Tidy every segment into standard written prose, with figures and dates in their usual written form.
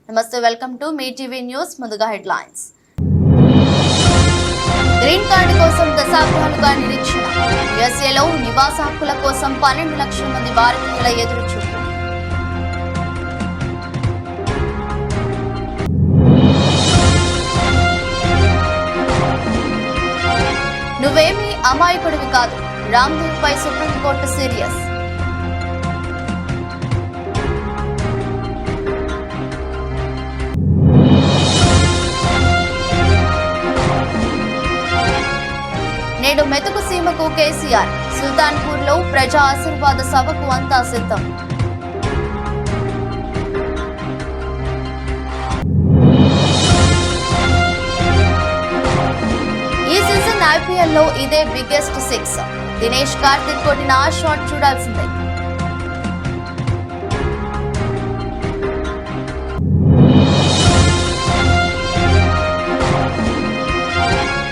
నమస్తే, welcome to me TV news. ముందుగా headlines. Green card కోసం దశాబ్దాలుగా నిరీక్షణ. యుఎస్ఏలో నివాస హక్కుల కోసం 12 లక్షల మంది భారతీయుల ఎదురుచూపు. నువ్వేమీ అమాయకుడివి కాదు, రామ్దేవ్ పై సుప్రీంకోర్టు సీరియస్. నేడు మెతుకు సీమకు కేసీఆర్. సుల్తాన్పూర్ లో ప్రజా ఆశీర్వాద సభకు అంతా సిద్ధం. ఈ సీజన్ ఐపీఎల్ లో ఇదే బిగ్గెస్ట్ 6. దినేష్ కార్తిక్ కొట్టిన ఆ షాట్ చూడాల్సిందే.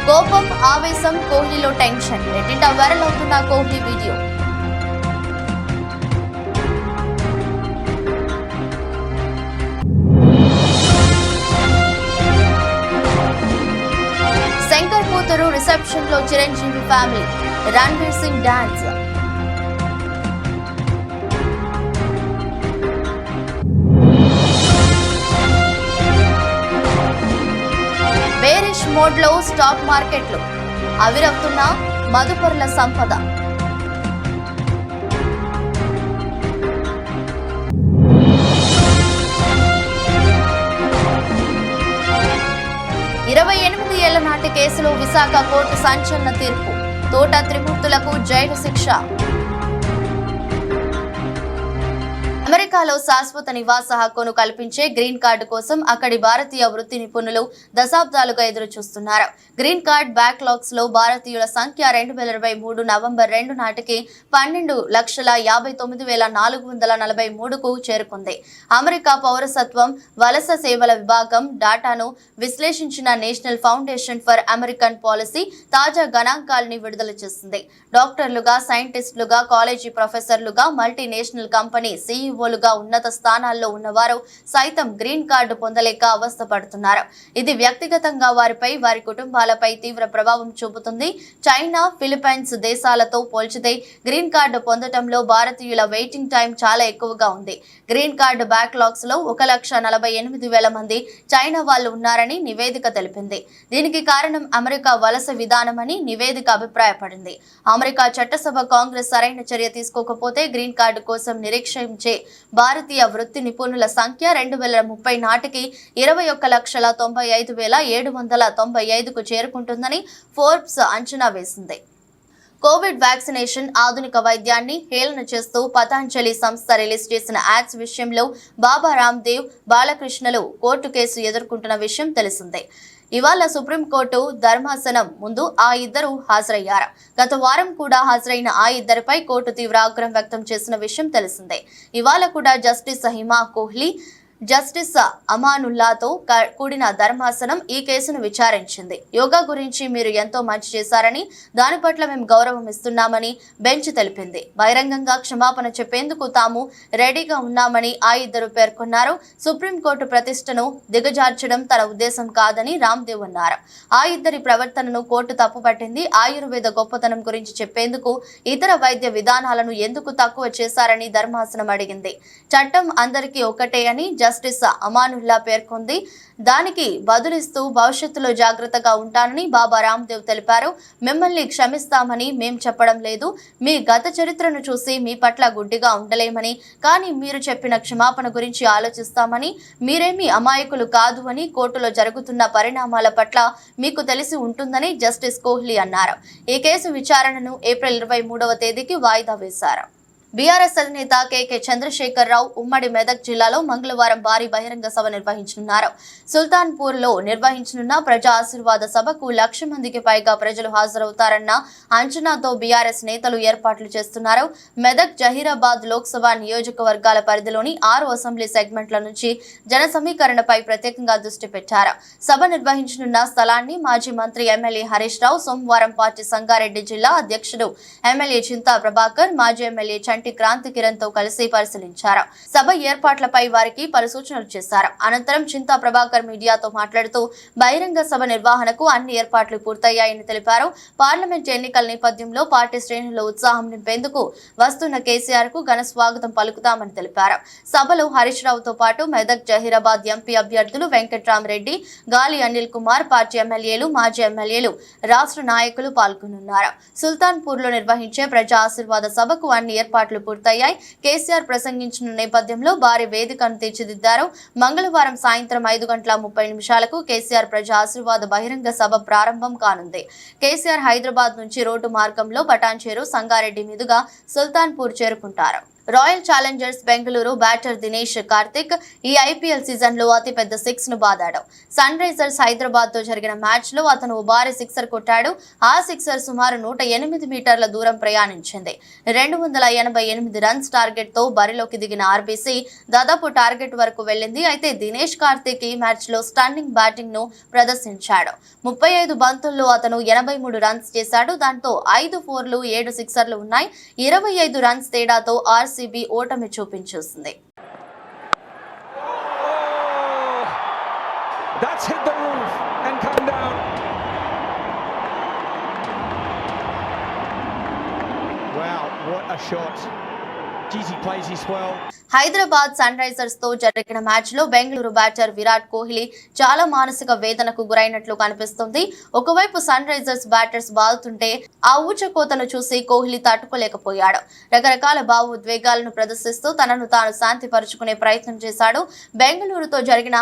కోపం, ఆవేశం, కోహ్లీలో టెన్షన్. నెట్టింట వైరల్ అవుతున్న కోహ్లీ వీడియో. శంకర్ కూతురు రిసెప్షన్ లో Chiranjeevi family. Ranveer Singh dance. Bearish mode లో స్టాక్ మార్కెట్లు. ఆవిరవుతున్న మదుపరుల సంపద. ఇరవై 28 ఏళ్ల నాటి కేసులో విశాఖ కోర్టు సంచలన తీర్పు. తోట త్రిమూర్తులకు జైలు శిక్ష. అమెరికాలో శాశ్వత నివాస హక్కును కల్పించే గ్రీన్ కార్డు కోసం అక్కడి భారతీయ వృత్తి నిపుణులు దశాబ్దాలుగా ఎదురు చూస్తున్నారు. గ్రీన్ కార్డ్ బ్యాక్లాగ్స్ లో భారతీయుల సంఖ్య 2023 నవంబర్ 2 నాటికి 12,59,443కు చేరుకుంది. అమెరికా పౌరసత్వం వలస సేవల విభాగం డాటాను విశ్లేషించిన National Foundation for American Policy తాజా గణాంకాలని విడుదల చేసింది. డాక్టర్లుగా, సైంటిస్టులుగా, కాలేజీ ప్రొఫెసర్లుగా, మల్టీనేషనల్ కంపెనీ సీఈఓలుగా ఉన్నత స్థానాల్లో ఉన్నవారు సైతం గ్రీన్ కార్డు పొందలేక అవస్థపడుతున్నారు. ఇది వ్యక్తిగతంగా వారిపై, వారి కుటుంబాలపై తీవ్ర ప్రభావం చూపుతుంది. చైనా, ఫిలిప్పైన్స్ దేశాలతో పోల్చితే గ్రీన్ కార్డు పొందడంలో భారతీయుల వెయిటింగ్ టైం చాలా ఎక్కువగా ఉంది. గ్రీన్ కార్డు బ్యాక్లాగ్స్ లో 1,48,000 మంది చైనా వాళ్ళు ఉన్నారని నివేదిక తెలిపింది. దీనికి కారణం అమెరికా వలస విధానమని నివేదిక అభిప్రాయపడింది. అమెరికా చట్టసభ కాంగ్రెస్ సరైన చర్య తీసుకోకపోతే గ్రీన్ కార్డు కోసం నిరీక్షించే భారతీయ వృత్తి నిపుణుల సంఖ్య 2030 నాటికి 21,95,795కు చేరుకుంటుందని ఫోర్బ్స్ అంచనా వేసింది. కోవిడ్ వ్యాక్సినేషన్ ఆధునిక వైద్యాన్ని హేళన చేస్తూ పతాంజలి సంస్థ రిలీజ్ చేసిన యాడ్స్ విషయంలో బాబా రామ్దేవ్, బాలకృష్ణలు కోర్టు కేసు ఎదుర్కొంటున్న విషయం తెలిసిందే. ఇవాళ సుప్రీంకోర్టు ధర్మాసనం ముందు ఆ ఇద్దరు హాజరయ్యారు. గత వారం కూడా హాజరైన ఆ ఇద్దరిపై కోర్టు తీవ్ర ఆగ్రహం వ్యక్తం చేసిన విషయం తెలిసిందే. ఇవాళ కూడా జస్టిస్ హిమా కోహ్లీ, జస్టిస్ అమానుల్లాతో కూడిన ధర్మాసనం ఈ కేసును విచారించింది. యోగా గురించి మీరు ఎంతో మంచి చేశారని, దాని పట్ల మేము గౌరవం ఇస్తున్నామని బెంచ్ తెలిపింది. బహిరంగంగా క్షమాపణ చెప్పేందుకు తాము రెడీగా ఉన్నామని ఆ ఇద్దరు పేర్కొన్నారు. సుప్రీంకోర్టు ప్రతిష్టను దిగజార్చడం తన ఉద్దేశం కాదని రామ్దేవ్ అన్నారు. ఆ ఇద్దరి ప్రవర్తనను కోర్టు తప్పుపట్టింది. ఆయుర్వేద గొప్పతనం గురించి చెప్పేందుకు ఇతర వైద్య విధానాలను ఎందుకు తక్కువ చేశారని ధర్మాసనం అడిగింది. చట్టం అందరికీ ఒకటే అని జస్టిస్ అమానుల్లా పేర్కొంది. దానికి బదులిస్తూ భవిష్యత్తులో జాగ్రత్తగా ఉంటానని బాబా రామ్దేవ్ తెలిపారు. మిమ్మల్ని క్షమిస్తామని మేం చెప్పడం లేదు. మీ గత చరిత్రను చూసి మీ పట్ల గుడ్డిగా ఉండలేమని, కానీ మీరు చెప్పిన క్షమాపణ గురించి ఆలోచిస్తామని, మీరేమీ అమాయకులు కాదు అని, కోర్టులో జరుగుతున్న పరిణామాల పట్ల మీకు తెలిసి ఉంటుందని జస్టిస్ కోహ్లీ అన్నారు. ఈ కేసు విచారణను ఏప్రిల్ 23వ తేదీకి వాయిదా వేశారు. బీఆర్ఎస్ అధినేత కేకే చంద్రశేఖర్ రావు ఉమ్మడి మెదక్ జిల్లాలో మంగళవారం భారీ బహిరంగ సభ నిర్వహించనున్నారు. సుల్తాన్పూర్ లో నిర్వహించనున్న ప్రజా ఆశీర్వాద సభకు 1,00,000 మందికి పైగా ప్రజలు హాజరవుతారన్న అంచనాతో బీఆర్ఎస్ నేతలు ఏర్పాట్లు చేస్తున్నారు. మెదక్, జహీరాబాద్ లోక్సభ నియోజకవర్గాల పరిధిలోని 6 అసెంబ్లీ సెగ్మెంట్ల నుంచి జన సమీకరణపై ప్రత్యేకంగా దృష్టి పెట్టారు. సభ నిర్వహించనున్న స్థలాన్ని మాజీ మంత్రి ఎమ్మెల్యే హరీష్ రావు, సోమవారం పార్టీ సంగారెడ్డి జిల్లా అధ్యక్షుడు ఎమ్మెల్యే చింతా ప్రభాకర్, మాజీ ఎమ్మెల్యే బంటి క్రాంతి కిరణ్ తో కలిసి పరిశీలించారు. సభ ఏర్పాట్లపై వారికి పలు సూచనలు చేశారు. అనంతరం చింతా ప్రభాకర్ మీడియాతో మాట్లాడుతూ బహిరంగ సభ నిర్వహణకు అన్ని ఏర్పాట్లు పూర్తయ్యాయని తెలిపారు. పార్లమెంట్ ఎన్నికల నేపథ్యంలో పార్టీ శ్రేణుల్లో ఉత్సాహం నింపేందుకు వస్తున్న కేసీఆర్ కు ఘన స్వాగతం పలుకుతామని తెలిపారు. సభలో హరీష్ రావుతో పాటు మెదక్ జహీరాబాద్ ఎంపీ అభ్యర్థులు వెంకట్రామరెడ్డి, గాలి అనిల్ కుమార్, పార్టీ ఎమ్మెల్యేలు, మాజీ ఎమ్మెల్యేలు, రాష్ట్ర నాయకులు పాల్గొనున్నారు. సుల్తాన్పూర్ లో నిర్వహించే ప్రజా ఆశీర్వాద సభకు అన్ని ఏర్పాట్లు పూర్తయ్యాయి. కేసీఆర్ ప్రసంగించిన నేపథ్యంలో భారీ వేదికను తీర్చిదిద్దారు. మంగళవారం సాయంత్రం 5:30 కేసీఆర్ ప్రజా ఆశీర్వాద బహిరంగ సభ ప్రారంభం కానుంది. కేసీఆర్ హైదరాబాద్ నుంచి రోడ్డు మార్గంలో పటాన్చేరు, సంగారెడ్డి మీదుగా సుల్తాన్పూర్ చేరుకుంటారు. Royal Challengers Bengaluru batter Dinesh Karthik ఈ ఐపీఎల్ సీజన్ లో అతిపెద్ద సిక్స్ ను బాదాడు. సన్ రైజర్స్ హైదరాబాద్ తో జరిగిన మ్యాచ్ లో అతను భారీ సిక్సర్ కొట్టాడు. ఆ సిక్సర్ సుమారు 108 మీటర్ల దూరం ప్రయాణించింది. 288 రన్స్ టార్గెట్ తో బరిలోకి దిగిన ఆర్బీసీ దాదాపు టార్గెట్ వరకు వెళ్లింది. అయితే దినేష్ కార్తిక్ ఈ మ్యాచ్ లో స్టన్నింగ్ బ్యాటింగ్ ను ప్రదర్శించాడు. 35 బంతుల్లో అతను 83 రన్స్ చేశాడు. దాంతో 5 ఫోర్లు, 7 సిక్సర్లు ఉన్నాయి. 25 రన్స్ తేడాతో ఆర్సీబీ ఓటమి చూపించేసింది. That's hit the roof and come down. Wow, what a shot. Geez, he plays this well. Hyderabad Sunrisers తో జరిగిన మ్యాచ్ లో బెంగళూరు బ్యాటర్ విరాట్ కోహ్లీ చాలా మానసిక వేదనకు గురైనట్లు కనిపిస్తుంది. ఒకవైపు సన్ రైజర్స్ బ్యాటర్స్ బాదుతుంటే ఆ ఊచకోతను చూసి కోహ్లీ తట్టుకోలేకపోయాడు. రకరకాల భావోద్వేగాలను ప్రదర్శిస్తూ తనను తాను శాంతిపరుచుకునే ప్రయత్నం చేశాడు. బెంగళూరుతో జరిగిన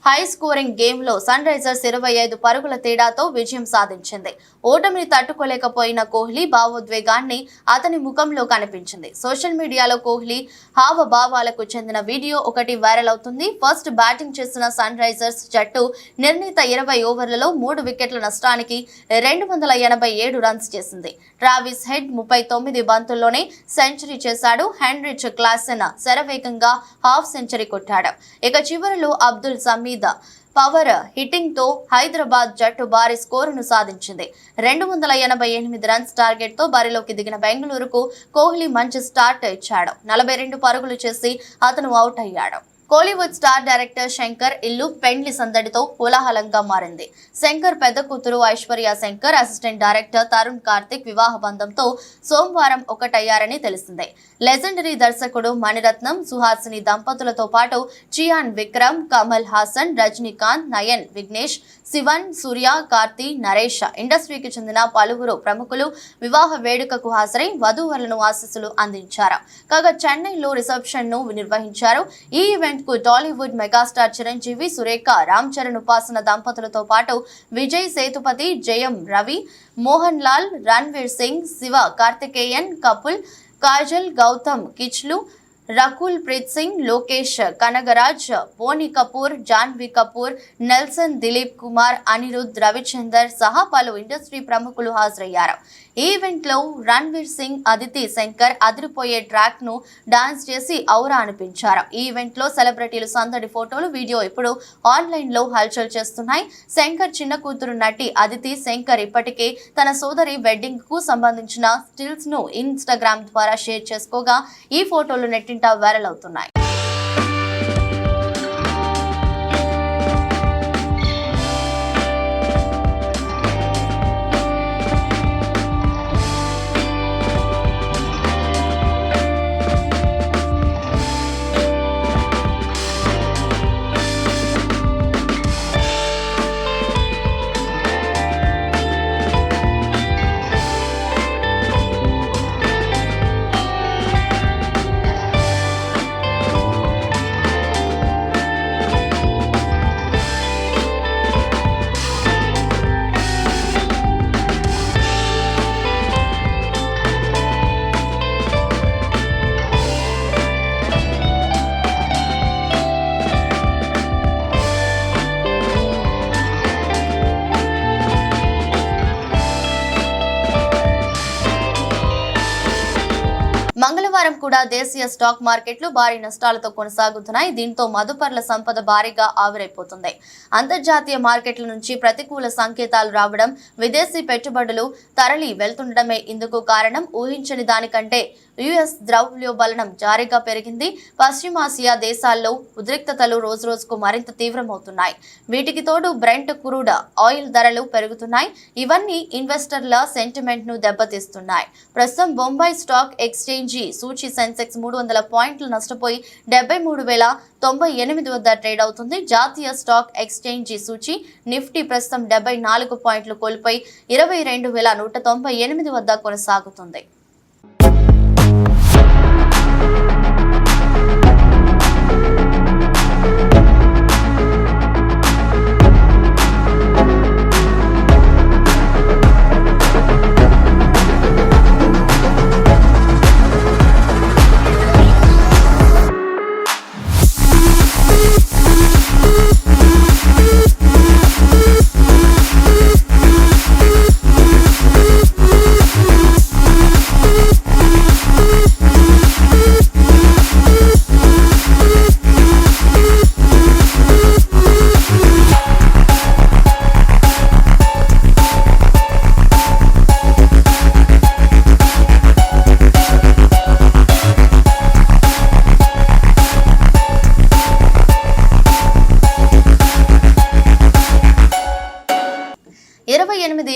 హై స్కోరింగ్ గేమ్ లో సన్ రైజర్స్ 25 పరుగుల తేడాతో విజయం సాధించింది. ఓటమిని తట్టుకోలేకపోయిన కోహ్లీ భావోద్వేగాన్ని అతని ముఖంలో కనిపించింది. సోషల్ మీడియాలో కోహ్లీ హావభావాలకు చెందిన వీడియో ఒకటి వైరల్ అవుతుంది. ఫస్ట్ బ్యాటింగ్ చేసిన సన్ రైజర్స్ జట్టు నిర్ణీత 20 ఓవర్లలో 3 వికెట్ల నష్టానికి 287 రన్స్ చేసింది. ట్రావిస్ హెడ్ 39 బంతుల్లోనే సెంచరీ చేశాడు. హెన్రిచ్ క్లాసెన్ శరవేగంగా హాఫ్ సెంచరీ కొట్టాడు. ఇక చివరిలో అబ్దుల్ సమీద్ పవర్ హిట్టింగ్ తో హైదరాబాద్ జట్టు భారీ స్కోరును సాధించింది. 288 రన్స్ టార్గెట్ తో బరిలోకి దిగిన బెంగళూరుకు కోహ్లీ మంచి స్టార్ట్ ఇచ్చాడు. 42 పరుగులు చేసి అతను అవుట్ అయ్యాడు. కోలీవుడ్ స్టార్ డైరెక్టర్ శంకర్ ఇల్లు పెండ్లి సందడితో కోలాహలంగా మారింది. శంకర్ పెద్ద కూతురు ఐశ్వర్య శంకర్, అసిస్టెంట్ డైరెక్టర్ తరుణ్ కార్తిక్ వివాహ బంధంతో సోమవారం ఒకటయ్యారని తెలిసిందే. లెజెండరీ దర్శకుడు మణిరత్నం, సుహాసిని దంపతులతో పాటు చియాన్ విక్రమ్, కమల్ హాసన్, రజనీకాంత్, నయన్, విఘ్నేష్, శివన్, సూర్య, కార్తీ, నరేష్, ఇండస్ట్రీకి చెందిన పలువురు ప్రముఖులు వివాహ వేడుకకు హాజరై వధూవరులను ఆశీస్సులు అందించారు. కాగా చెన్నైలో రిసెప్షన్ ను నిర్వహించారు. ఈ ఈవెంట్ కు టాలీవుడ్ మెగాస్టార్ చిరంజీవి, సురేఖ, రామ్ చరణ్ ఉపాసన దంపతులతో పాటు విజయ్ సేతుపతి, జయం రవి, మోహన్ లాల్, రణ్వీర్ సింగ్, శివ కార్తికేయన్ కపుల్, కాజల్, గౌతమ్ కిచ్లు, రకుల్ ప్రీత్ సింగ్, లోకేష్ కనగరాజ్, బోని కపూర్, జాన్వీ కపూర్, నెల్సన్, దిలీప్ కుమార్, అనిరుద్ రవిచందర్ సహా పలు ఇండస్ట్రీ ప్రముఖులు హాజరయ్యారు. ఈ ఈవెంట్ లో రణ్వీర్ సింగ్, అదితి శంకర్ అదిరిపోయే ట్రాక్ ను డాన్స్ చేసి ఔరా అనిపించారు. ఈ ఈవెంట్ లో సెలబ్రిటీలు సందడి ఫోటోలు, వీడియో ఇప్పుడు ఆన్లైన్ లో హల్చల్ చేస్తున్నాయి. శంకర్ చిన్న కూతురు నటి అదితి శంకర్ ఇప్పటికే తన సోదరి వెడ్డింగ్ కు సంబంధించిన స్టిల్స్ ను ఇన్స్టాగ్రామ్ ద్వారా షేర్ చేసుకోగా ఈ ఫోటోలు నెట్టింట వైరల్ అవుతున్నాయి. మంగళవారం కూడా దేశీయ స్టాక్ మార్కెట్లు భారీ నష్టాలతో కొనసాగుతున్నాయి. దీంతో మదుపర్ల సంపద భారీగా ఆవిరైపోతుంది. అంతర్జాతీయ మార్కెట్ల నుంచి ప్రతికూల సంకేతాలు రావడం, విదేశీ పెట్టుబడులు తరలి వెళ్తుండడమే ఇందుకు కారణం. ఊహించని దానికంటే యుఎస్ ద్రవ్యోల్బణం జారీగా పెరిగింది. పశ్చిమాసియా దేశాల్లో ఉద్రిక్తతలు రోజురోజుకు మరింత తీవ్రమవుతున్నాయి. వీటికి తోడు బ్రెంట్ క్రూడ్ ఆయిల్ ధరలు పెరుగుతున్నాయి. ఇవన్నీ ఇన్వెస్టర్ల సెంటిమెంట్ ను దెబ్బతీస్తున్నాయి. ప్రస్తుతం బొంబాయి స్టాక్ ఎక్స్చేంజి సూచీ సెన్సెక్స్ 300 పాయింట్లు నష్టపోయి 73,098 వద్ద ట్రేడ్ అవుతుంది. జాతీయ స్టాక్ ఎక్స్చేంజి సూచీ నిఫ్టీ ప్రస్తుతం 74 పాయింట్లు కోల్పోయి 22,198 వద్ద కొనసాగుతుంది.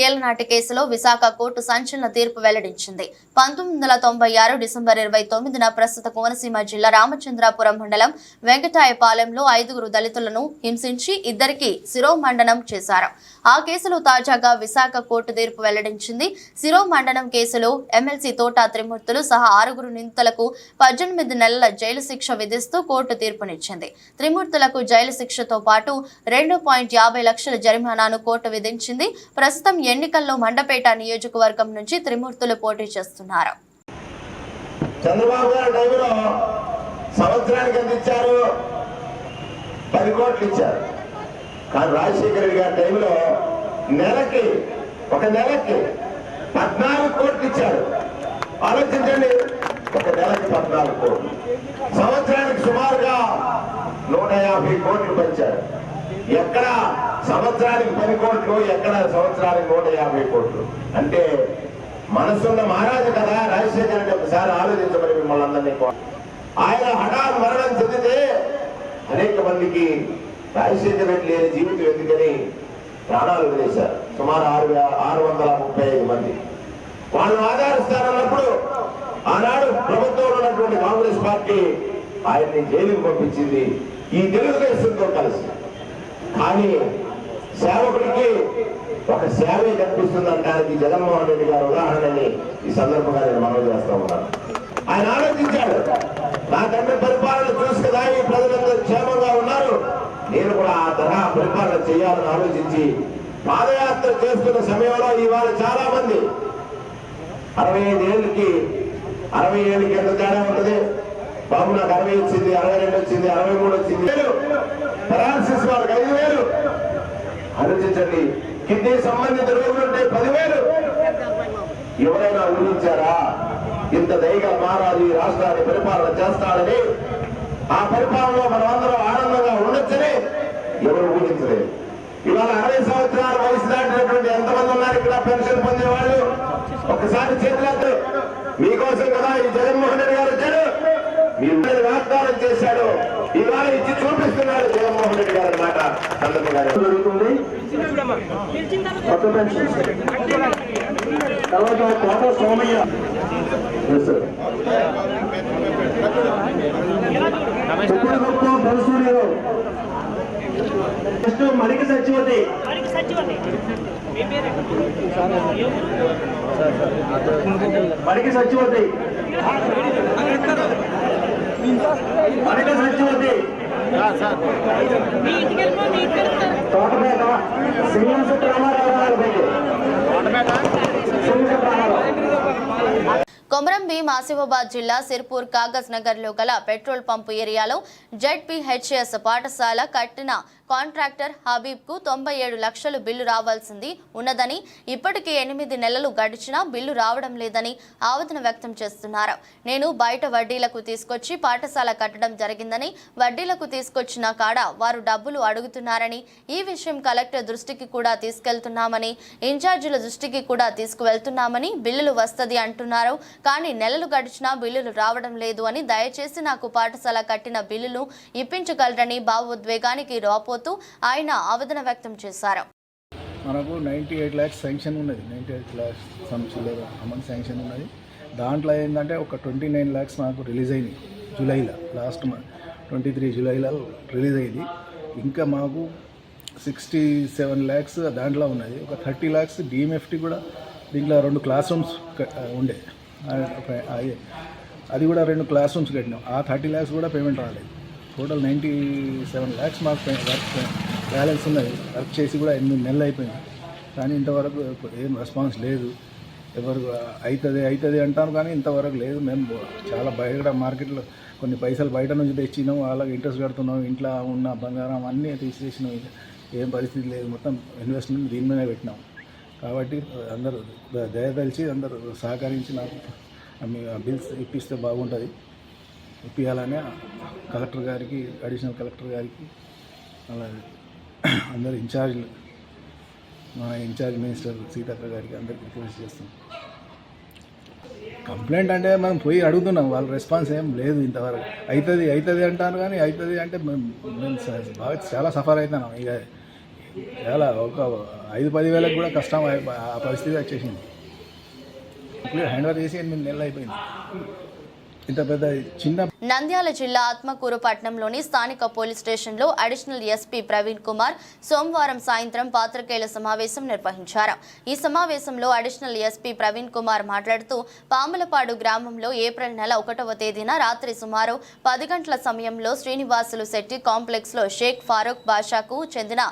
ఏళ్ల నాటి కేసులో విశాఖ కోర్టు సంచలన తీర్పు వెల్లడించింది. 1996 డిసెంబర్ 29న ప్రస్తుత కోనసీమ జిల్లా రామచంద్రాపురం మండలం వెంకటాయపాలెంలో 5 దళితులను హింసించి ఇద్దరికి శిరోమండనం చేశారు. ఆ కేసులో తాజాగా విశాఖ కోర్టు తీర్పు వెల్లడించింది. శిరోమండనం కేసులో ఎమ్మెల్సీ తోట త్రిమూర్తులు సహా 6 నిందితులకు 18 నెలల జైలు శిక్ష విధిస్తూ కోర్టు తీర్పునిచ్చింది. త్రిమూర్తులకు జైలు శిక్షతో పాటు 2.50 లక్షల జరిమానాను కోర్టు విధించింది. ప్రస్తుతం ఎన్నికల్లో మండపేట నియోజకవర్గం నుంచి త్రిమూర్తులు పోటీ చేస్తున్నారు. చంద్రబాబు గారి టైంలో సంవత్సరానికి ఎంత ఇచ్చారు? 10 కోట్లు ఇచ్చారు. కానీ రాజశేఖర రెడ్డి గారి టైంలో ఒక నెలకి 14 కోట్లు ఇచ్చారు. ఆలోచించండి, ఒక నెలకి 14 కోట్లు, సంవత్సరానికి సుమారుగా 150 కోట్లు పెంచారు. ఎక్కడ సంవత్సరానికి 10 కోట్లు, ఎక్కడ సంవత్సరానికి 150 కోట్లు. అంటే మనసున్న మహారాజు కదా రాజశేఖర రెడ్డి. ఒకసారి ఆలోచించమని మిమ్మల్ని అందరినీ. ఆయన హఠాత్ మరణం చెందితే అనేక మందికి రాజశేఖర రెడ్డి లేని జీవితం ఎందుకని ప్రాణాలు వదిలేశారు. సుమారు 635 మంది. వాళ్ళని ఆధారిస్తారన్నప్పుడు ఆనాడు ప్రభుత్వంలో ఉన్నటువంటి కాంగ్రెస్ పార్టీ ఆయన్ని జైలుకు పంపించింది ఈ తెలుగుదేశంతో కలిసి. కానీ సేవకుడికి ఒక సేవే కనిపిస్తుంది అంటానికి జగన్మోహన్ రెడ్డి గారు ఉదాహరణని ఈ సందర్భంగా నేను మనవి చేస్తా ఉన్నాను. ఆయన ఆలోచించాడు, నా తండ్రి పరిపాలన చూసి కదా ఈ ప్రజలందరూ క్షేమంగా ఉన్నారు, నేను కూడా ఆ తరహా పరిపాలన చేయాలని ఆలోచించి పాదయాత్ర చేస్తున్న సమయంలో ఇవాళ చాలా మంది 65 ఏళ్ళకి 60 ఏళ్ళకి ఎంత తేడా ఉంటుంది? బాబు నాకు 60 వచ్చింది, 62 వచ్చింది, 63 వచ్చింది, పెరాలసిస్ వాళ్ళకి 5,000. ఆలోచించండి, కిడ్నీ సంబంధిత రోగులుంటే 10,000. ఎవరైనా ఊహించారా ఇంత దయగా మహారాజు ఈ రాష్ట్రాన్ని పరిపాలన చేస్తాడని? ఆ పరిపాలనలో మనమందరం ఆనందంగా ఉండొచ్చని ఎవరు ఊహించలేదు. ఇవాళ 60 సంవత్సరాల వయసు దాటినటువంటి ఎంతమంది ఉన్నారు ఇక్కడ పెన్షన్ పొందేవాళ్ళు? ఒకసారి చేతులెత్తారు. మీకోసం కదా ఈ జగన్మోహన్ రెడ్డి గారు వచ్చాడు, మీరు వాగ్దానం చేశాడు, ఇవాళ ఇచ్చి చూపిస్తున్నాడు జగన్మోహన్ రెడ్డి గారు అన్నమాట. సందర్భంగా జరుగుతుంది కొత్త పెన్షన్. తర్వాత కోట సోమయ్య మడికి సచివతి మడికి సచివతి మడికి సచివతి తోటపేట సింగంశెట్టి రామారావు గారి కొమరం భీం ఆసిఫాబాద్ జిల్లా సిర్పూర్ కాగజ్ నగర్ లో గల పెట్రోల్ పంపు ఏరియాలో జెడ్పీహెచ్ఎస్ పాఠశాల కట్టిన కాంట్రాక్టర్ హబీబ్ కు 97 లక్షలు బిల్లు రావాల్సింది ఉన్నదని, ఇప్పటికే 8 నెలలు గడిచినా బిల్లు రావడం లేదని ఆవేదన వ్యక్తం చేస్తున్నారు. నేను బయట వడ్డీలకు తీసుకొచ్చి పాఠశాల కట్టడం జరిగిందని, వడ్డీలకు తీసుకొచ్చిన కాడ వారు డబ్బులు అడుగుతున్నారని, ఈ విషయం కలెక్టర్ దృష్టికి కూడా తీసుకెళ్తున్నామని, ఇన్ఛార్జీల దృష్టికి కూడా తీసుకువెళ్తున్నామని, బిల్లులు వస్తది అంటున్నారు కానీ నెలలు గడిచినా బిల్లులు రావడం లేదు అని, దయచేసి నాకు పాఠశాల కట్టిన బిల్లులు ఇప్పించగలరని భావోద్వేగానికి రాపోతూ ఆయన ఆవేదన వ్యక్తం చేశారు. మనకు 98 lakhs శాంక్షన్ ఉన్నది. 98 lakhs సమ్ చిల్లర అమౌంట్ శాంక్షన్ ఉన్నది. దాంట్లో ఏంటంటే ఒక 29 lakhs మాకు రిలీజ్ అయింది జూలైలో, లాస్ట్ 23 జూలైలో రిలీజ్ అయింది. ఇంకా మాకు 67 lakhs దాంట్లో ఉన్నది. ఒక 30 lakhs డిఎంఎఫ్టీ కూడా దీంట్లో 2 క్లాస్ రూమ్స్ ఉండే, అది కూడా 2 క్లాస్ రూమ్స్ కట్టినాం. ఆ 30 lakhs కూడా పేమెంట్ రాలేదు. టోటల్ 97 lakhs మాకు వర్క్ బ్యాలెన్స్ ఉన్నది. వర్క్ చేసి కూడా 8 నెలలు అయిపోయింది, కానీ ఇంతవరకు ఏం రెస్పాన్స్ లేదు. ఎవరు అవుతుంది అంటాను, కానీ ఇంతవరకు లేదు. మేము చాలా బయట మార్కెట్లో కొన్ని పైసలు బయట నుంచి తెచ్చినాం, వాళ్ళకి ఇంట్రెస్ట్ కడుతున్నాం, ఇంట్లో ఉన్న బంగారం అన్నీ తీసేసినాం. ఏం పరిస్థితి లేదు, మొత్తం ఇన్వెస్ట్మెంట్ దీని మీదే పెట్టినాం. కాబట్టి అందరూ దయదలిచి అందరూ సహకరించి నాకు బిల్స్ ఇప్పిస్తే బాగుంటుంది. ఇప్పించాలని కలెక్టర్ గారికి, అడిషనల్ కలెక్టర్ గారికి, అలాగే అందరు ఇన్ఛార్జ్లు, మన ఇన్ఛార్జ్ మినిస్టర్ సీతక్క గారికి అందరికి రిక్వెస్ట్ చేస్తున్నాం. కంప్లైంట్ అంటే మనం పోయి అడుగుతున్నాం, వాళ్ళ రెస్పాన్స్ ఏం లేదు ఇంతవరకు. అవుతుంది అంటారు, కానీ అవుతుంది అంటే మేము బాగా చాలా సఫర్ అవుతున్నాం. ఇక చాలా ఒక 5-10 వేలకు కూడా కష్టం ఆ పరిస్థితి వచ్చేసింది. హ్యాండ్ ఓవర్ చేసి 8 నెలలు అయిపోయింది. ఇంత పెద్ద చిన్న నంద్యాల జిల్లా ఆత్మకూరు పట్టణంలోని స్థానిక పోలీస్ స్టేషన్లో అడిషనల్ ఎస్పీ ప్రవీణ్ కుమార్ సోమవారం సాయంత్రం పాత్రికేయుల సమావేశం నిర్వహించారు. ఈ సమావేశంలో అడిషనల్ ఎస్పీ ప్రవీణ్ కుమార్ మాట్లాడుతూ, పాములపాడు గ్రామంలో ఏప్రిల్ నెల 1వ తేదీన రాత్రి సుమారు 10 గంటల సమయంలో శ్రీనివాసులు శెట్టి కాంప్లెక్స్ లో షేక్ ఫారూక్ బాషాకు చెందిన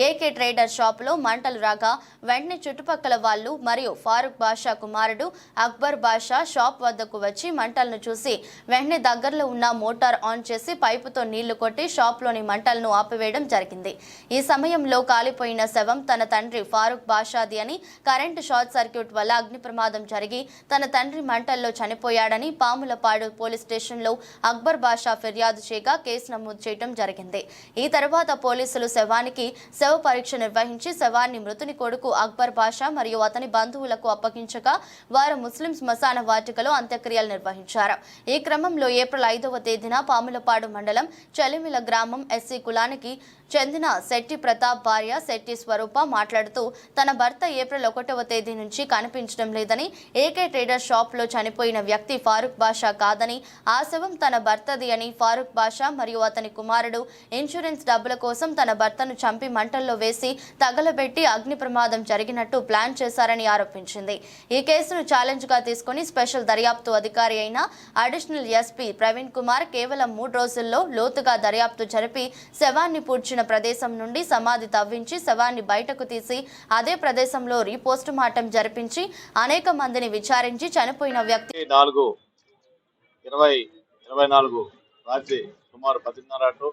ఏకే ట్రేడర్ షాపులో మంటలు రాగా వెంటనే చుట్టుపక్కల వాళ్లు మరియు ఫారూక్ బాషా కుమారుడు అక్బర్ బాషా షాప్ వద్దకు వచ్చి మంటలను చూసి వెంటనే దగ్గరలో ఉన్న మోటార్ ఆన్ చేసి పైపుతో నీళ్లు కొట్టి షాప్లోని మంటలను ఆపివేయడం జరిగింది. ఈ సమయంలో కాలిపోయిన శవం తన తండ్రి ఫారూక్ బాషాది అని, కరెంటు షార్ట్ సర్క్యూట్ వల్ల అగ్ని ప్రమాదం జరిగి తన తండ్రి మంటల్లో చనిపోయాడని పాములపాడు పోలీస్ స్టేషన్లో అక్బర్ బాషా ఫిర్యాదు చేయగా కేసు నమోదు చేయడం జరిగింది. ఈ తర్వాత పోలీసులు శవానికి శవ పరీక్ష నిర్వహించి శవాన్ని మృతుని కొడుకు అక్బర్ బాషా మరియు అతని బంధువులకు అప్పగించగా వారు ముస్లిం శ్మశాన వాటికలో అంత్యక్రియలు నిర్వహించారు. ఈ క్రమంలో ఏప్రిల్ 5వ తేదీన పాములపాడు మండలం చలిమిల గ్రామం ఎస్సీ కులానికి చెందిన శెట్టి ప్రతాప్ భార్య శెట్టి స్వరూప మాట్లాడుతూ, తన భర్త ఏప్రిల్ 1వ తేదీ నుంచి కనిపించడం లేదని, ఏకే ట్రేడర్ షాప్ లో చనిపోయిన వ్యక్తి ఫారూక్ బాషా కాదని, ఆ శవం తన భర్తది అని, ఫారూక్ బాషా మరియు అతని కుమారుడు ఇన్సూరెన్స్ డబ్బుల కోసం తన భర్తను చంపి మంటల్లో వేసి తగలబెట్టి అగ్ని ప్రమాదం జరిగినట్టు ప్లాన్ చేశారని ఆరోపించింది. ఈ కేసును ఛాలెంజ్ గా తీసుకుని స్పెషల్ దర్యాప్తు అధికారి అయిన అడిషనల్ ఎస్పీ ప్రవీణ్ కుమార్ కేవలం 3 రోజుల్లో లోతుగా దర్యాప్తు జరిపి శవాన్ని పూడ్చిన ప్రదేశం నుండి సమాధి తవ్వించి శవాన్ని బయటకు తీసి అదే ప్రదేశంలో రీపోస్ట్ మార్టం జరిపించి అనేక మందిని విచారించి చనిపోయిన వ్యక్తి 4/20/24 రాత్రి సుమారు 10:30 టు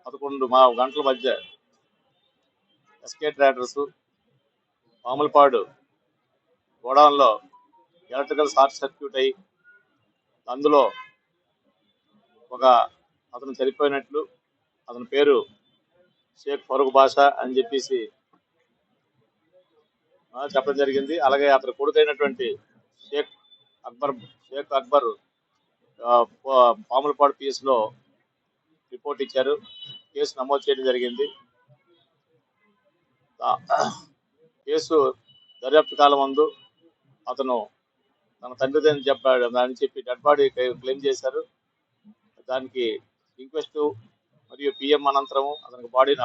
11 గంటల మధ్య ఎస్కే ట్రేడర్స్ పాములపాడు గోడౌన్లో ఎలక్ట్రికల్ షార్ట్ సర్క్యూట్ అయ్యి అందులో అతను చనిపోయినట్లు, అతని పేరు షేక్ ఫరూక్ బాషా అని చెప్పేసి చెప్పడం జరిగింది. అలాగే అతని కొడుకైనటువంటి షేక్ అక్బర్ పాములపాడు పిఎస్లో రిపోర్ట్ ఇచ్చారు. కేసు నమోదు చేయడం జరిగింది. కేసు దర్యాప్తు కాలం ముందు అతను తన తండ్రిదని చెప్పాడు అని చెప్పి డెడ్ బాడీ క్లెయిమ్ చేశారు. దానికి ఇంక్వెస్ట్ మరియు పిఎం అనంతరం అతనికి బాడీని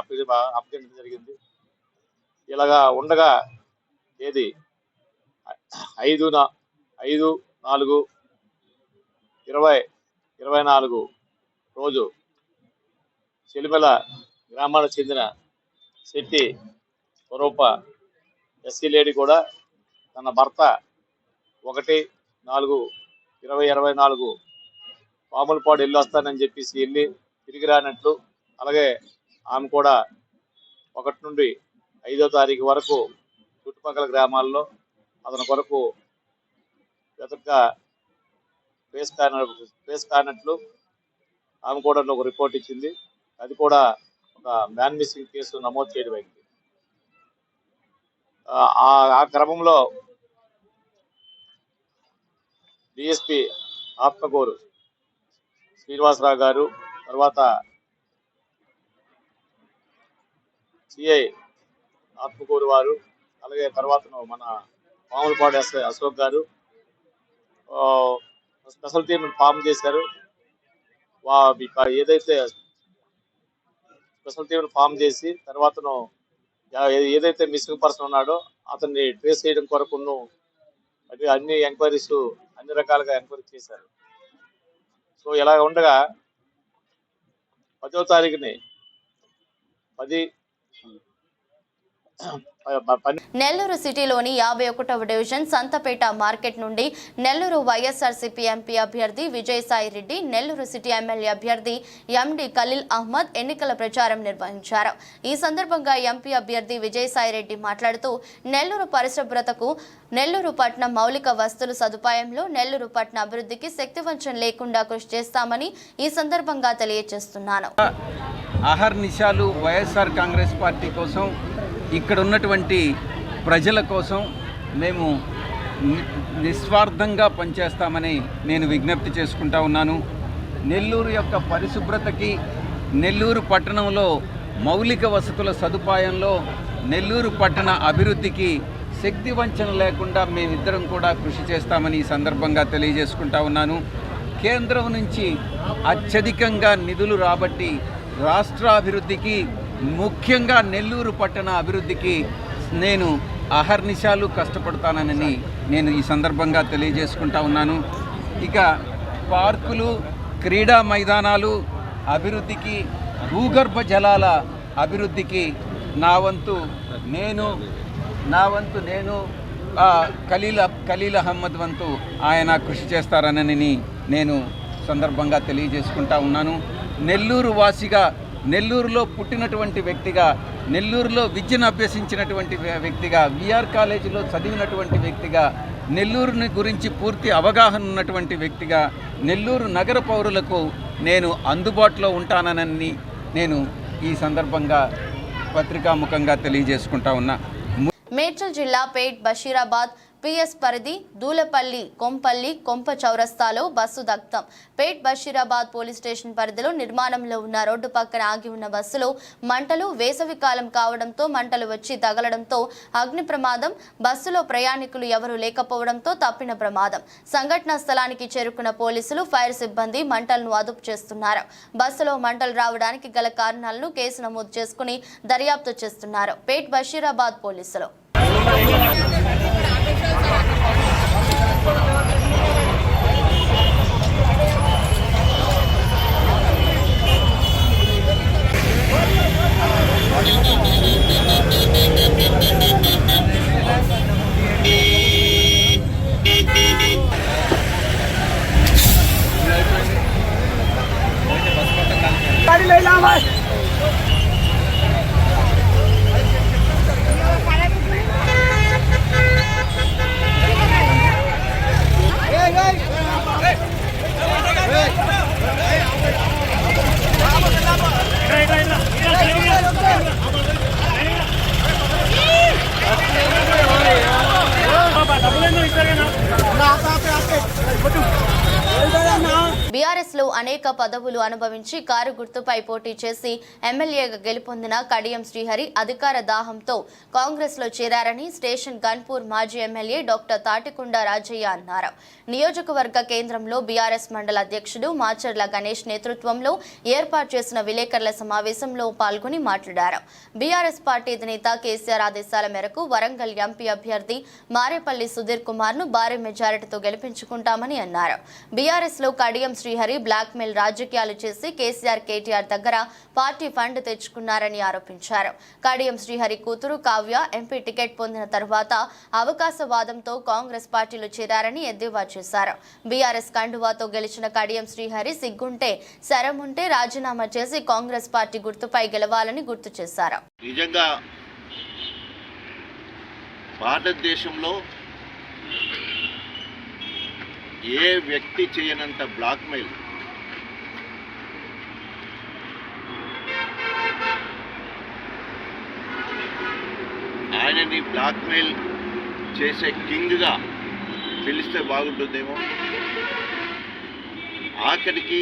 అప్పగించడం జరిగింది. ఇలాగా ఉండగా తేదీ 5/4/2024 రోజు చెలిమెల గ్రామానికి చెందిన శెట్టి స్వరూప ఎస్సీ లేడీ కూడా తన భర్త 1/4/2024 పాములపాడు వెళ్ళి వస్తానని చెప్పేసి వెళ్ళి తిరిగి రానట్లు, అలాగే ఆమె కూడా 1 నుండి 5వ తారీఖు వరకు చుట్టుపక్కల గ్రామాల్లో అతని కొరకు వెతక ఫేస్ కానట్లు ఆమె కూడా ఒక రిపోర్ట్ ఇచ్చింది. అది కూడా ఒక మ్యాన్ మిస్సింగ్ కేసు నమోదు చేయడం అయింది. ఆ క్రమంలో డిఎస్పి ఆత్మకూరు శ్రీనివాసరావు గారు, తర్వాత సిఐ ఆత్మకూరు వారు, అలాగే తర్వాత మన మామూలుపాడు SI Ashok garu special team form చేశారు. ఏదైతే స్పెషల్ టీమ్ ఫామ్ చేసి తర్వాతను ఏదైతే మిస్సింగ్ పర్సన్ ఉన్నాడో అతన్ని ట్రేస్ చేయడం కొరకును అన్ని ఎంక్వైరీస్ అన్ని రకాలుగా ఎంక్వైరీ చేశారు. సో ఇలా ఉండగా 10వ తారీఖుని నెల్లూరు సిటీలోని 51వ డివిజన్ సంతపేట మార్కెట్ నుండి నెల్లూరు వైఎస్ఆర్సీపీ ఎంపీ అభ్యర్థి విజయసాయి రెడ్డి, నెల్లూరు సిటీ ఎమ్మెల్యే అభ్యర్థి ఎండి ఖలీల్ అహ్మద్ ఎన్నికల ప్రచారం నిర్వహించారు. ఈ సందర్భంగా ఎంపీ అభ్యర్థి విజయసాయి రెడ్డి మాట్లాడుతూ నెల్లూరు పరిశుభ్రతకు, నెల్లూరు పట్టణ మౌలిక వస్తువుల సదుపాయంలో నెల్లూరు పట్టణ అభివృద్ధికి శక్తివంచన లేకుండా కృషి చేస్తామని ఈ సందర్భంగా తెలియజేస్తున్నాను. అహర్నిశాలు వైఎస్ఆర్ కాంగ్రెస్ పార్టీ కోసం, ఇక్కడ ఉన్నటువంటి ప్రజల కోసం మేము నిస్వార్థంగా పనిచేస్తామని నేను విజ్ఞప్తి చేసుకుంటా ఉన్నాను. నెల్లూరు యొక్క పరిశుభ్రతకి, నెల్లూరు పట్టణంలో మౌలిక వసతుల సదుపాయంలో, నెల్లూరు పట్టణ అభివృద్ధికి శక్తి వంచన లేకుండా మేమిద్దరం కూడా కృషి చేస్తామని ఈ సందర్భంగా తెలియజేసుకుంటా ఉన్నాను. కేంద్రం నుంచి అత్యధికంగా నిధులు రాబట్టి రాష్ట్రాభివృద్ధికి, ముఖ్యంగా నెల్లూరు పట్టణ అభివృద్ధికి నేను అహర్నిశాలు కష్టపడతానని నేను ఈ సందర్భంగా తెలియజేసుకుంటా ఉన్నాను. ఇక పార్కులు, క్రీడా మైదానాలు అభివృద్ధికి, భూగర్భ జలాల అభివృద్ధికి నా వంతు నేను ఖలీల్ అహ్మద్ వంతు ఆయన కృషి చేస్తారనని నేను సందర్భంగా తెలియజేసుకుంటా ఉన్నాను. నెల్లూరు వాసిగా, నెల్లూరులో పుట్టినటువంటి వ్యక్తిగా, నెల్లూరులో విద్యను అభ్యసించినటువంటి వ్యక్తిగా, విఆర్ కాలేజీలో చదివినటువంటి వ్యక్తిగా, నెల్లూరుని గురించి పూర్తి అవగాహన ఉన్నటువంటి వ్యక్తిగా, నెల్లూరు నగర పౌరులకు నేను అందుబాటులో ఉంటానని నేను ఈ సందర్భంగా పత్రికాముఖంగా తెలియజేసుకుంటా ఉన్నా. మేడ్చల్ జిల్లా పేట్ బషీరాబాద్ పిఎస్ పరిధి దూలపల్లి కొంపల్లి కొంప చౌరస్తాలో బస్సు దగ్ధం. పేట్ బషీరాబాద్ పోలీస్ స్టేషన్ పరిధిలో నిర్మాణంలో ఉన్న రోడ్డు పక్కన ఆగి ఉన్న బస్సులో మంటలు, వేసవి కాలం కావడంతో మంటలు వచ్చి తగలడంతో అగ్ని ప్రమాదం. బస్సులో ప్రయాణికులు ఎవరూ లేకపోవడంతో తప్పిన ప్రమాదం. సంఘటనా స్థలానికి చేరుకున్న పోలీసులు, ఫైర్ సిబ్బంది మంటలను అదుపు చేస్తున్నారు. బస్సులో మంటలు రావడానికి గల కారణాలను కేసు నమోదు చేసుకుని దర్యాప్తు చేస్తున్నారు పేట్ బషీరాబాద్ పోలీసులు. బీఆర్ఎస్ లో అనేక పదవులు అనుభవించి కారు గుర్తుపై పోటీ చేసి ఎమ్మెల్యేగా గెలుపొందిన కడియం శ్రీహరి అధికార దాహంతో కాంగ్రెస్ లో చేరారని స్టేషన్ గన్పూర్ మాజీ ఎమ్మెల్యే డాక్టర్ తాటికొండ రాజయ్య అన్నారు. నియోజకవర్గ కేంద్రంలో బీఆర్ఎస్ మండల అధ్యక్షుడు మాచర్ల గణేష్ నేతృత్వంలో ఏర్పాటు చేసిన విలేకరుల సమావేశంలో పాల్గొని మాట్లాడారు. బీఆర్ఎస్ పార్టీ అధినేత కేసీఆర్ ఆదేశాల మేరకు వరంగల్ ఎంపీ అభ్యర్థి మారేపల్లి సుధీర్ కుమార్ ను భారీ మెజారిటీతో గెలిపించుకుంటామని అన్నారు. బీఆర్ఎస్ లో కడియం శ్రీహరి బ్లాక్ మెయిల్ రాజకీయాలు చేసి కేసీఆర్, కేటీఆర్ దగ్గర పార్టీ ఫండ్ తెచ్చుకున్నారని ఆరోపించారు. కడియం శ్రీహరి కూతురు కావ్య ఎంపీ టికెట్ పొందిన తర్వాత అవకాశవాదంతో కాంగ్రెస్ పార్టీలో చేరారని ఎద్దేవా చేశారు. బీఆర్ఎస్ కండువాతో గెలిచిన కడియం శ్రీహరి సిగ్గుంటే, శరముంటే రాజీనామా చేసి కాంగ్రెస్ పార్టీ గుర్తుపై గెలవాలని గుర్తు చేశారు. నిజంగా భారతదేశంలో ఏ వ్యక్తి చేయనంత బ్లాక్మెయిల్ ఆయనని బ్లాక్మెయిల్ చేసే కింగ్గా పిలిస్తే బాగుంటుందేమో. ఆఖరికి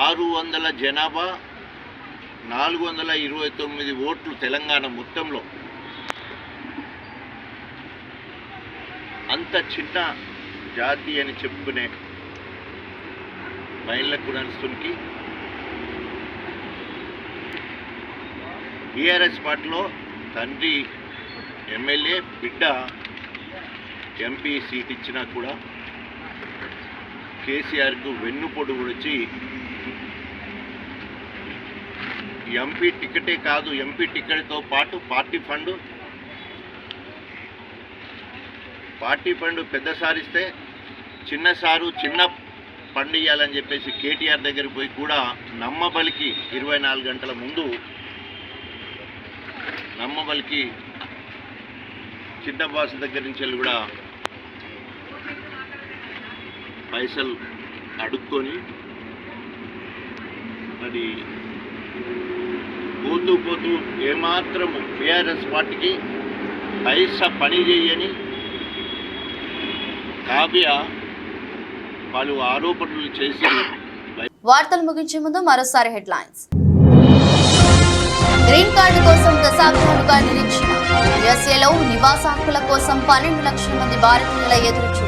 600 జనాభా 429 ఓట్లు తెలంగాణ మొత్తంలో. అంత చిన్న జాతి అని చెప్పుకునే బైన్ల కులస్తునికి టీఆర్ఎస్ పార్టీలో తండ్రి ఎమ్మెల్యే, బిడ్డ ఎంపీ సీట్ ఇచ్చినా కూడా కేసీఆర్కు వెన్నుపోటు వచ్చి ఎంపీ టికెటే కాదు, ఎంపీ టికెట్తో పాటు పార్టీ ఫండ్ పెద్ద సారిస్తే చిన్న ఫండ్ ఇవ్వాలని చెప్పేసి కేటీఆర్ దగ్గరికి పోయి కూడా నమ్మబలికి 24 గంటల ముందు నమ్మబలికి చిన్న బాస్ దగ్గర నుంచి వెళ్ళి కూడా పైసలు అడుక్కొని మరి పోతూ ఏమాత్రము టీఆర్ఎస్ పార్టీకి పైసా పని చేయని కావ్య పలు ఆరోపణలు చేసి. వార్తలు ముగించే ముందు మరోసారి హెడ్లైన్స్. గ్రీన్ కార్డు కోసం దశాబ్దాలుగా నిరీక్షణ. యుఎస్ఏలో నివాస హక్కుల కోసం 12 లక్షల మంది భారతీయుల ఎదురుచూపు.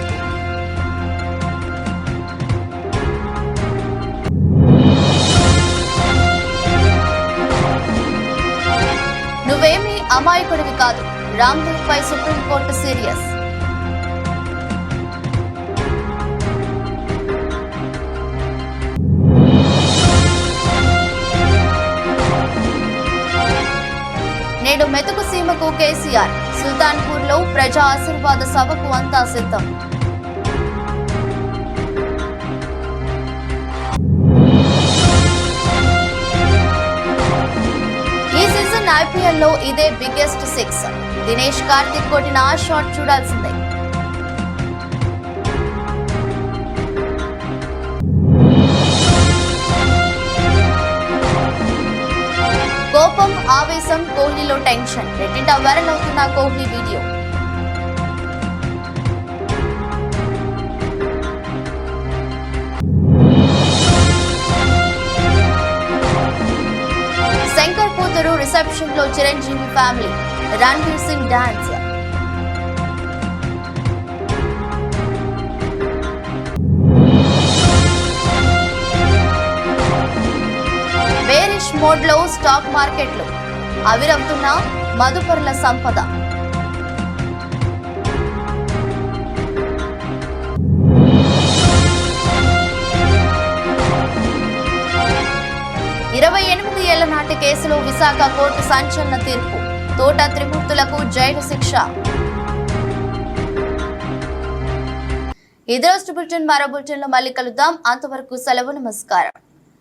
నువ్వేమీ అమాయకుడివి కాదు, రామ్దేవ్ పై సుప్రీంకోర్టు సీరియస్. నేడు మెతుకు సీమకు కేసీఆర్. సుల్తాన్పూర్లో ప్రజా ఆశీర్వాద సభకు అంతా సిద్ధం. ఈ సీజన్ ఐపీఎల్లో ఇదే బిగ్గెస్ట్ 6. దినేష్ కార్తిక్ కొట్టిన ఆ షాట్ చూడాల్సిందే. కోపం, ఆవేశం, కోహ్లీలో టెన్షన్. రెట్టింట వైరల్ అవుతున్న కోహ్లీ వీడియో. శంకర్ కూతురు రిసెప్షన్ లో Chiranjeevi family. Ranveer Singh dance. Bearish mode లో స్టాక్ మార్కెట్లు. ఆవిరవుతున్న మదుపరుల సంపద. ఏళ్ల నాటి కేసులో విశాఖ కోర్టు సంచలన తీర్పు. తోట త్రిమూర్తులకు జైలు శిక్ష. ఇదే రోజు బులెటిన్ మరో బులెటిన్ లో మళ్ళీ కలుద్దాం. అంతవరకు సెలవు. నమస్కారం.